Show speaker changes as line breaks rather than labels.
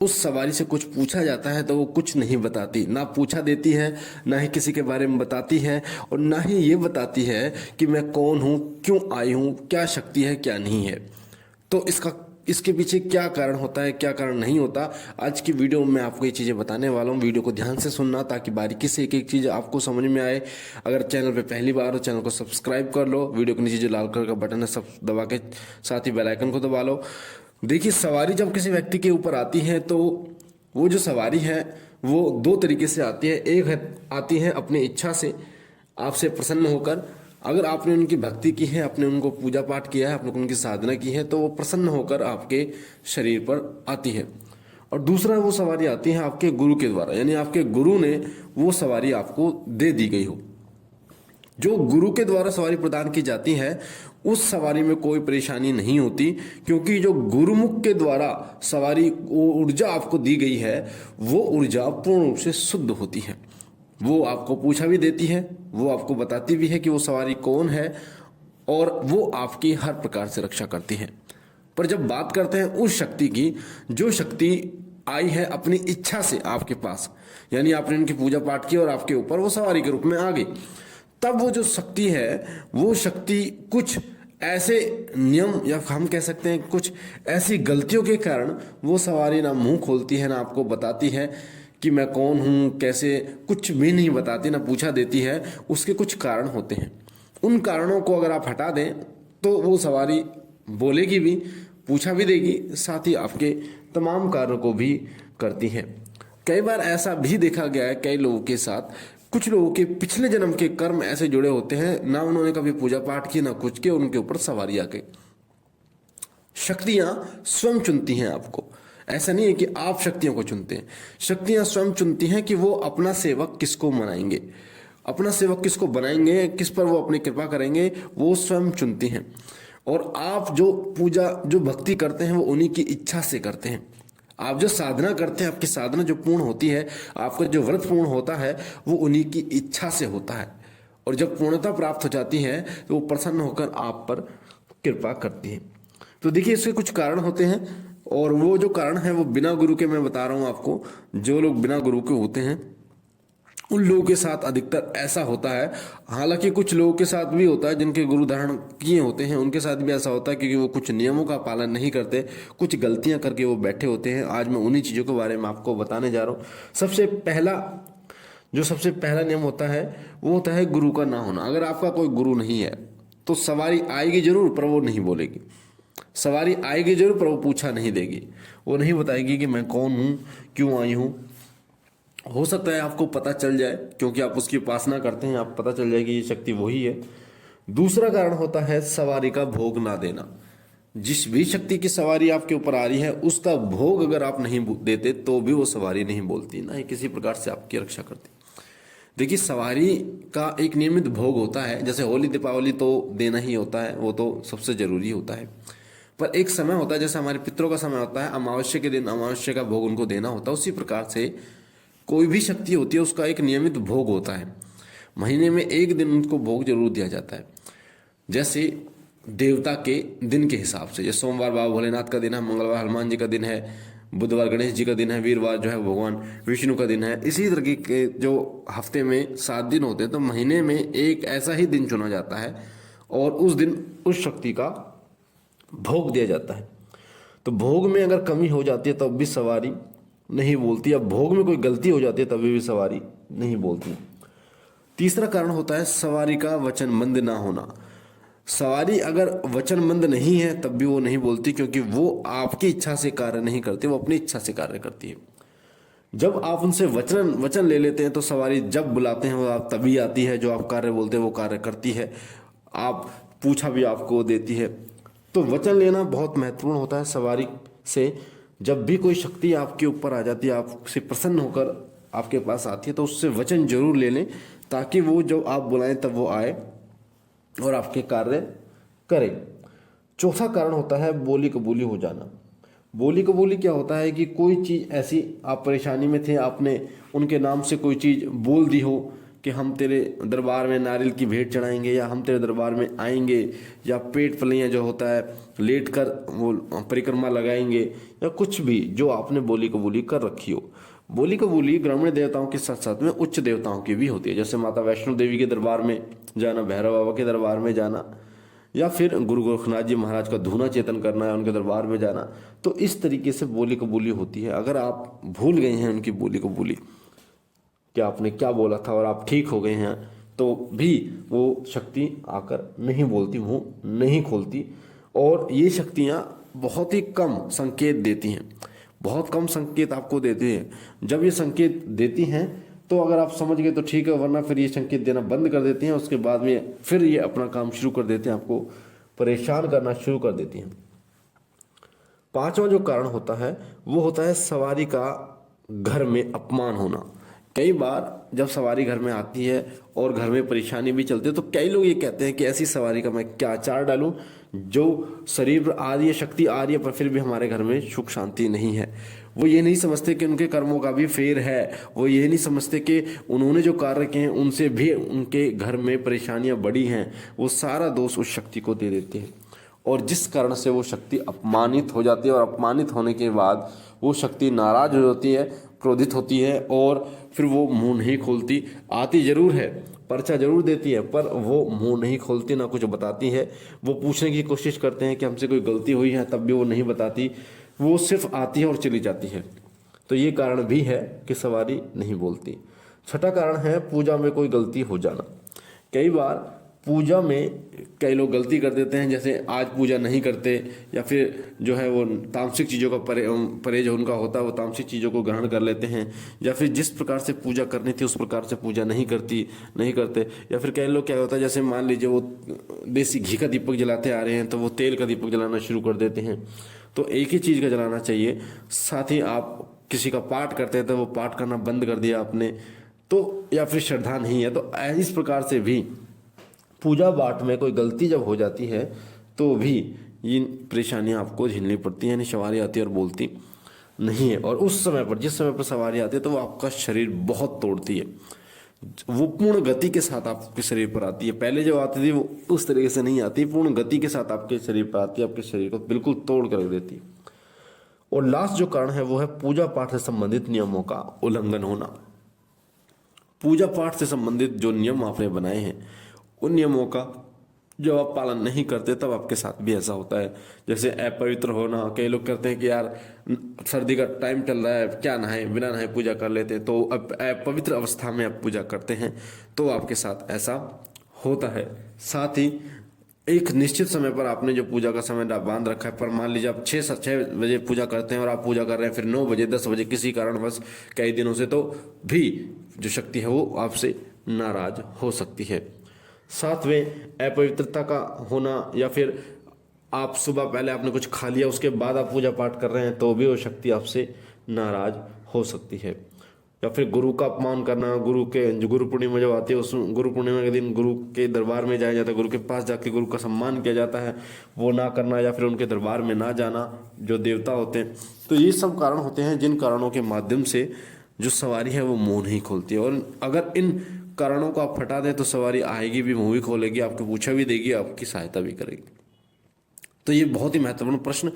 उस सवारी से कुछ पूछा जाता है तो वो कुछ नहीं बताती, ना पूछा देती है, ना ही किसी के बारे में बताती है, और ना ही ये बताती है कि मैं कौन हूँ, क्यों आई हूँ, क्या शक्ति है, क्या नहीं है। तो इसके पीछे क्या कारण होता है, क्या कारण नहीं होता, आज की वीडियो में मैं आपको ये चीज़ें बताने वाला हूँ। वीडियो को ध्यान से सुनना ताकि बारीकी से एक एक चीज़ आपको समझ में आए। अगर चैनल पे पहली बार हो, चैनल को सब्सक्राइब कर लो, वीडियो के नीचे जो लाल कलर का बटन है सब दबा के साथ ही बेल आइकन को दबा लो। देखिए, सवारी जब किसी व्यक्ति के ऊपर आती है तो वो जो सवारी है वो दो तरीके से आती है। एक है आती है अपनी इच्छा से, आपसे प्रसन्न होकर। अगर आपने उनकी भक्ति की है, आपने उनको पूजा पाठ किया है, आपने उनकी साधना की है, तो वो प्रसन्न होकर आपके शरीर पर आती है। और दूसरा वो सवारी आती है आपके गुरु के द्वारा, यानी आपके गुरु ने वो सवारी आपको दे दी गई हो। जो गुरु के द्वारा सवारी प्रदान की जाती है उस सवारी में कोई परेशानी नहीं होती, क्योंकि जो गुरुमुख के द्वारा सवारी वो ऊर्जा आपको दी गई है वो ऊर्जा पूर्ण रूप से शुद्ध होती है। वो आपको पूछा भी देती है, वो आपको बताती भी है कि वो सवारी कौन है, और वो आपकी हर प्रकार से रक्षा करती है। पर जब बात करते हैं उस शक्ति की, जो शक्ति आई है अपनी इच्छा से आपके पास, यानी आपने उनकी पूजा पाठ की और आपके ऊपर वो सवारी के रूप में आ गई, तब वो जो शक्ति है वो शक्ति कुछ ऐसे नियम या हम कह सकते हैं कुछ ऐसी गलतियों के कारण वो सवारी ना मुंह खोलती है, ना आपको बताती है कि मैं कौन हूँ, कैसे, कुछ भी नहीं बताती, ना पूछा देती है। उसके कुछ कारण होते हैं। उन कारणों को अगर आप हटा दें तो वो सवारी बोलेगी भी, पूछा भी देगी, साथ ही आपके तमाम कार्यों को भी करती है। कई बार ऐसा भी देखा गया है कई लोगों के साथ, कुछ लोगों के पिछले जन्म के कर्म ऐसे जुड़े होते हैं, ना उन्होंने कभी पूजा पाठ की ना कुछ किया, उनके ऊपर सवारी आ गई। शक्तियां स्वयं चुनती हैं आपको, ऐसा नहीं है कि आप शक्तियों को चुनते हैं। शक्तियां स्वयं चुनती हैं कि वो अपना सेवक किसको मनाएंगे, अपना सेवक किसको बनाएंगे, किस पर वो अपनी कृपा करेंगे, वो स्वयं चुनती हैं। और आप जो पूजा जो भक्ति करते हैं वो उन्हीं की इच्छा से करते हैं। आप जो साधना करते हैं, आपकी साधना जो पूर्ण होती है, आपका जो व्रत पूर्ण होता है, वो उन्हीं की इच्छा से होता है। और जब पूर्णता प्राप्त हो जाती है तो वो प्रसन्न होकर आप पर कृपा करती है। तो देखिए, इसके कुछ कारण होते हैं, और वो जो कारण है वो बिना गुरु के मैं बता रहा हूँ आपको। जो लोग बिना गुरु के होते हैं उन लोगों के साथ अधिकतर ऐसा होता है। हालांकि कुछ लोगों के साथ भी होता है जिनके गुरु धारण किए होते हैं, उनके साथ भी ऐसा होता है, क्योंकि वो कुछ नियमों का पालन नहीं करते, कुछ गलतियां करके वो बैठे होते हैं। आज मैं उन्हीं चीज़ों के बारे में आपको बताने जा रहा हूँ। सबसे पहला नियम होता है वो होता है गुरु का ना होना। अगर आपका कोई गुरु नहीं है तो सवारी आएगी जरूर पर वो नहीं बोलेगी। सवारी आएगी जरूर पर वो पूछा नहीं देगी, वो नहीं बताएगी कि मैं कौन हूँ, क्यों आई हूँ। हो सकता है आपको पता चल जाए, क्योंकि आप उसकी उपासना करते हैं, आप पता चल जाए कि ये शक्ति वही है। दूसरा कारण होता है सवारी का भोग ना देना। जिस भी शक्ति की सवारी आपके ऊपर आ रही है उसका भोग अगर आप नहीं देते तो भी वो सवारी नहीं बोलती, ना ही किसी प्रकार से आपकी रक्षा करती। देखिए, सवारी का एक नियमित भोग होता है। जैसे होली दीपावली तो देना ही होता है, वो तो सबसे जरूरी होता है। पर एक समय होता है, जैसे हमारे पितरों का समय होता है, अमावस्या के दिन अमावस्या का भोग उनको देना होता है। उसी प्रकार से कोई भी शक्ति होती है उसका एक नियमित भोग होता है। महीने में एक दिन उनको भोग जरूर दिया जाता है। जैसे देवता के दिन के हिसाब से, जैसे सोमवार बाबा भोलेनाथ का दिन है, मंगलवार हनुमान जी का दिन है, बुधवार गणेश जी का दिन है, वीरवार जो है भगवान विष्णु का दिन है। इसी तरह के जो हफ्ते में 7 दिन होते हैं, तो महीने में एक ऐसा ही दिन चुना जाता है और उस दिन उस शक्ति का भोग दिया जाता है। तो भोग में अगर कमी हो जाती है तब भी सवारी नहीं बोलती, या भोग में कोई गलती हो जाती है तभी भी सवारी नहीं बोलती। तीसरा कारण होता है सवारी का वचनबंद ना होना। सवारी अगर वचनबंद नहीं है तब भी वो नहीं बोलती, क्योंकि वो आपकी इच्छा से कार्य नहीं करती, वो अपनी इच्छा से कार्य करती है। जब आप उनसे वचन ले लेते हैं तो सवारी जब बुलाते हैं वो आप तभी आती है। जो आप कार्य बोलते हैं वो कार्य करती है, आप पूछा भी आपको देती है। तो वचन लेना बहुत महत्वपूर्ण होता है सवारी से। जब भी कोई शक्ति आपके ऊपर आ जाती है, आपसे प्रसन्न होकर आपके पास आती है, तो उससे वचन जरूर ले लें, ताकि वो जब आप बुलाएं तब वो आए और आपके कार्य करे। चौथा कारण होता है बोली कबूली हो जाना। बोली कबूली क्या होता है कि कोई चीज़ ऐसी, आप परेशानी में थे, आपने उनके नाम से कोई चीज़ बोल दी हो, कि हम तेरे दरबार में नारियल की भेंट चढ़ाएंगे, या हम तेरे दरबार में आएंगे, या पेट फलियाँ जो होता है लेट कर वो परिक्रमा लगाएंगे, या कुछ भी जो आपने बोली कबूली कर रखी हो। बोली कबूली ग्रामीण देवताओं के साथ साथ में उच्च देवताओं की भी होती है, जैसे माता वैष्णो देवी के दरबार में जाना, भैरव बाबा के दरबार में जाना, या फिर गुरु गोरखनाथ जी महाराज का धूना चेतन करना है, उनके दरबार में जाना। तो इस तरीके से बोली कबूली होती है। अगर आप भूल गए हैं उनकी बोली कबूली, कि आपने क्या बोला था और आप ठीक हो गए हैं, तो भी वो शक्ति आकर नहीं बोलती, मुंह नहीं खोलती। और ये शक्तियाँ बहुत ही कम संकेत देती हैं, बहुत कम संकेत आपको देती हैं। जब ये संकेत देती हैं तो अगर आप समझ गए तो ठीक है, वरना फिर ये संकेत देना बंद कर देती हैं। उसके बाद में फिर ये अपना काम शुरू कर देते हैं, आपको परेशान करना शुरू कर देती हैं। पांचवा जो कारण होता है वो होता है सवारी का घर में अपमान होना। कई बार जब सवारी घर में आती है और घर में परेशानी भी चलती है, तो कई लोग ये कहते हैं कि ऐसी सवारी का मैं क्या अचार डालूं जो शरीर पर आ रही है, शक्ति आ रही है, पर फिर भी हमारे घर में सुख शांति नहीं है। वो ये नहीं समझते कि उनके कर्मों का भी फेर है, वो ये नहीं समझते कि उन्होंने जो कार्य किए हैं उनसे भी उनके घर में परेशानियां बढ़ी हैं। वो सारा दोष उस शक्ति को दे देते हैं, और जिस कारण से वो शक्ति अपमानित हो जाती है। और अपमानित होने के बाद वो शक्ति नाराज हो जाती है, क्रोधित होती है, और फिर वो मुंह नहीं खोलती। आती जरूर है, पर्चा जरूर देती है, पर वो मुंह नहीं खोलती, ना कुछ बताती है। वो पूछने की कोशिश करते हैं कि हमसे कोई गलती हुई है, तब भी वो नहीं बताती, वो सिर्फ आती है और चली जाती है। तो ये कारण भी है कि सवारी नहीं बोलती। छठा कारण है पूजा में कोई गलती हो जाना। कई बार पूजा में कई लोग गलती कर देते हैं, जैसे आज पूजा नहीं करते, या फिर जो है वो तामसिक चीज़ों का परहेज उनका होता है, वो तामसिक चीज़ों को ग्रहण कर लेते हैं, या फिर जिस प्रकार से पूजा करनी थी उस प्रकार से पूजा नहीं करते। या फिर कई लोग क्या होता है, जैसे मान लीजिए वो देसी घी का दीपक जलाते आ रहे हैं, तो वो तेल का दीपक जलाना शुरू कर देते हैं। तो एक ही चीज़ का जलाना चाहिए। साथ ही आप किसी का पाठ करते हैं तो वो पाठ करना बंद कर दिया आपने, तो या फिर श्रद्धा नहीं है। तो इस प्रकार से भी पूजा पाठ में कोई गलती जब हो जाती है तो भी ये परेशानियां आपको झेलनी पड़ती हैं। यानी सवारी आती है और बोलती नहीं है, और उस समय पर जिस समय पर सवारी आती है तो वो आपका शरीर बहुत तोड़ती है। वो पूर्ण गति के साथ आपके शरीर पर आती है। पहले जब आती थी वो उस तरीके से नहीं आती, पूर्ण गति के साथ आपके शरीर पर आती है, आपके शरीर को बिल्कुल तोड़ कर रख देती है। और लास्ट जो कारण है वो है पूजा पाठ से संबंधित नियमों का उल्लंघन होना। पूजा पाठ से संबंधित जो नियम आपने बनाए हैं उन नियमों का जब आप पालन नहीं करते तब आपके साथ भी ऐसा होता है। जैसे अपवित्र होना, कई लोग करते हैं कि यार सर्दी का टाइम चल रहा है, क्या नहाए, बिना नहाए पूजा कर लेते हैं, तो अब अपवित्र अवस्था में आप पूजा करते हैं तो आपके साथ ऐसा होता है। साथ ही एक निश्चित समय पर आपने जो पूजा का समय बांध रखा है, पर मान लीजिए आप 6 बजे पूजा करते हैं और आप पूजा कर रहे हैं फिर 9 बजे 10 बजे किसी कारणवश कई दिनों से, तो भी जो शक्ति है वो आपसे नाराज हो सकती है। सातवें अपवित्रता का होना, या फिर आप सुबह पहले आपने कुछ खा लिया उसके बाद आप पूजा पाठ कर रहे हैं तो भी वो शक्ति आपसे नाराज हो सकती है। या फिर गुरु का अपमान करना, गुरु पूर्णिमा जब आती है उस गुरु पूर्णिमा के दिन गुरु के दरबार में जाया जाता है, गुरु के पास जाके गुरु का सम्मान किया जाता है, वो ना करना, या फिर उनके दरबार में ना जाना जो देवता होते हैं। तो ये सब कारण होते हैं जिन कारणों के माध्यम से जो सवारी है वो मुंह नहीं खोलती है। और अगर इन कारणों को आप हटा दें तो सवारी आएगी भी, मुंह भी खोलेगी, आपको पूछा भी देगी, आपकी सहायता भी करेगी। तो ये बहुत ही महत्वपूर्ण प्रश्न